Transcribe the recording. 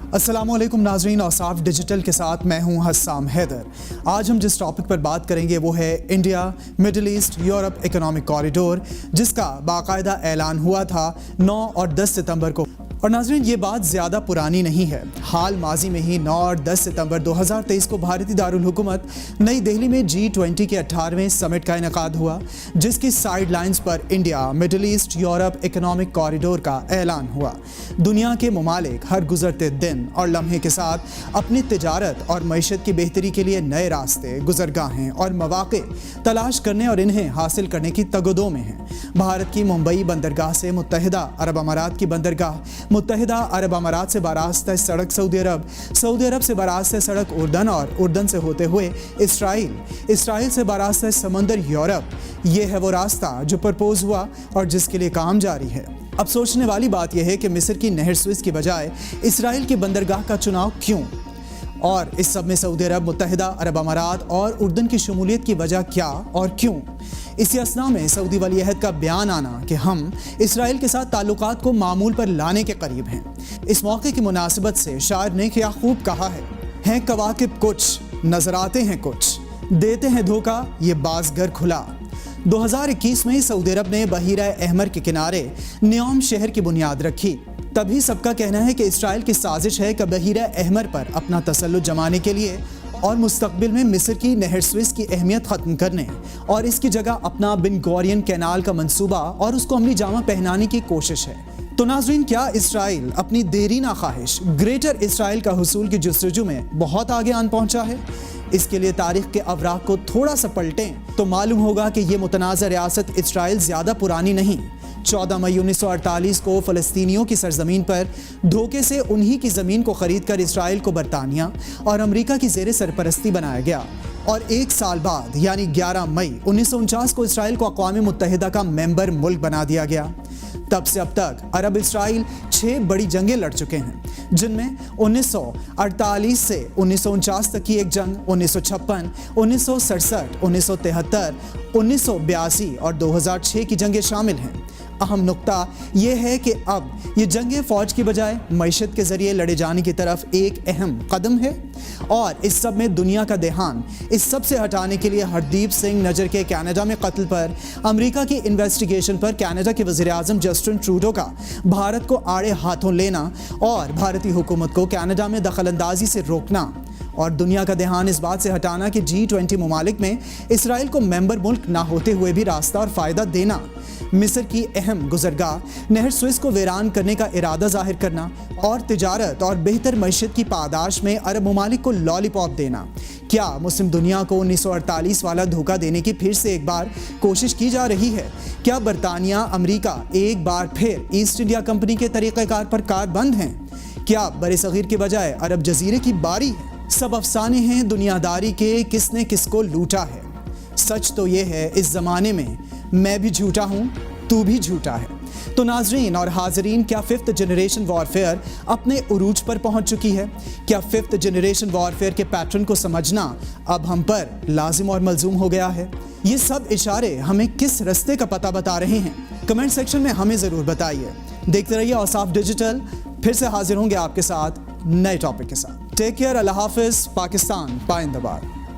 अस्सलाम वालेकुम नाज़रीन, औसाफ डिजिटल के साथ मैं हूं हस्साम हैदर। आज हम जिस टॉपिक पर बात करेंगे वो है India middle east Europe economic corridor, जिसका बाकायदा ऐलान हुआ था 9 और 10 सितंबर को। और नाज़रीन, ये बात ज़्यादा पुरानी नहीं है। हाल माजी में ही 9 और 10 सितंबर 2023 को भारतीय दारुल हुकूमत नई दिल्ली में G20 के 18वें समिट का इनेकाद हुआ, जिसकी साइड लाइन्स पर India middle east Europe economic corridor का ऐलान हुआ। दुनिया के ममालिक हर गुजरते दिन और लम्हे के साथ अपनी तिजारत और मईशत की बेहतरी के लिए नए रास्ते, गुजरगाहें और मौक़े तलाश करने और इन्हें हासिल करने की तगदो में हैं। भारत की मुंबई बंदरगाह से मुत्तहिदा अरब अमारात की बंदरगाह, मुत्तहिदा अरब अमारात से बरास्ता सड़क सऊदी अरब से बरास्ता सड़क उर्दन और उर्दन से होते हुए इसराइल से बरास्ता समंदर यूरोप, ये है वो रास्ता जो प्रपोज हुआ और जिसके लिए काम जारी है। अब सोचने वाली बात यह है कि मिस्र की नहर स्विस की बजाय इसराइल की बंदरगाह का चुनाव क्यों, और इस सब में सऊदी अरब, मुत्तहिदा अरब अमारात और उर्दन की शमूलियत की वजह क्या और क्यों। इसी असना में सऊदी वली अहद का बयान आना कि हम इसराइल के साथ ताल्लुकात को मामूल पर लाने के करीब हैं। इस मौके की मुनासिबत से शायर ने क्या खूब कहा है कवाकिब कुछ, नजर आते हैं कुछ, देते हैं धोखा ये बाज़गर खुला। 2021 में सऊदी अरब ने बहीरा अहमर के किनारे न्योम शहर की बुनियाद रखी। तभी सबका कहना है कि इसराइल की साजिश है कि बहीरा अहमर पर अपना तसल्लुत जमाने के लिए और मुस्तकबिल में मिस्र की नहर स्विस की अहमियत ख़त्म करने और इसकी जगह अपना बिन गौरियन कैनाल का मंसूबा और उसको अमली जामा पहनाने की कोशिश है। तो नाज़रीन, क्या इसराइल अपनी देरीना ख्वाहिश ग्रेटर इसराइल का हुसूल की जुस्तजू में बहुत आगे आन पहुंचा है? इसके लिए तारीख के अवराक को थोड़ा सा पलटें तो मालूम होगा कि ये मुतनाज़ा रियासत इसराइल ज़्यादा पुरानी नहीं। 14 मई 1948 को फ़लस्तीनियों की सरजमीन पर धोखे से उन्हीं की ज़मीन को ख़रीद कर इसराइल को बरतानिया और अमरीका की ज़ेरे सरपरस्ती बनाया गया, और एक साल बाद यानी 11 मई 1949 को इसराइल को अक़वाम मुत्तहिदा का मेंबर मुल्क बना दिया गया। तब से अब तक अरब इसराइल 6 बड़ी जंगें लड़ चुके हैं, जिनमें 1948 से 1949 तक की एक जंग, 1956, 1967, 1973, 1982 और 2006 की जंगें शामिल हैं। अहम नुक्ता यह है कि अब ये जंगें फ़ौज की बजाय मईशत के ज़रिए लड़े जाने की तरफ एक अहम कदम है, और इस सब में दुनिया का ध्यान इस सब से हटाने के लिए हरदीप सिंह नजर के कनाडा में कत्ल पर, अमेरिका की इन्वेस्टिगेशन पर कनाडा के वज़ीर आज़म जस्टिन ट्रूडो का भारत को आड़े हाथों लेना और भारतीय हुकूमत को कनाडा में दखलंदाजी से रोकना, और दुनिया का ध्यान इस बात से हटाना कि G20 ममालिक में इसराइल को मेंबर मुल्क ना होते हुए भी रास्ता और फ़ायदा देना, मिस्र की अहम गुजरगाह नहर स्विस को वीरान करने का इरादा जाहिर करना, और तिजारत और बेहतर मईशत की पादाश में अरब ममालिक को लॉलीपॉप देना। क्या मुस्लिम दुनिया को 1948 वाला धोखा देने की फिर से एक बार कोशिश की जा रही है? क्या बरतानिया, अमरीका एक बार फिर ईस्ट इंडिया कंपनी के तरीक़ेकार पर कारबंद हैं? क्या बरसग़ीर के बजाय अरब जजीरे की बारी है? सब अफसाने हैं दुनियादारी के, किसने किसको लूटा है। सच तो ये है, इस ज़माने में मैं भी झूठा हूँ, तू भी झूठा है। तो नाजरीन और हाजरीन, क्या 5th जनरेशन वॉरफेयर अपने उरूज पर पहुँच चुकी है? क्या 5th जनरेशन वॉरफेयर के पैटर्न को समझना अब हम पर लाजिम और मलजूम हो गया है? ये सब इशारे हमें किस रास्ते का पता बता रहे हैं? कमेंट सेक्शन में हमें ज़रूर बताइए। देखते रहिए औसाफ डिजिटल, फिर से हाजिर होंगे आपके साथ नए टॉपिक के साथ। टेक केयर, अल्लाह हाफिज़, पाकिस्तान पाइंदाबाद।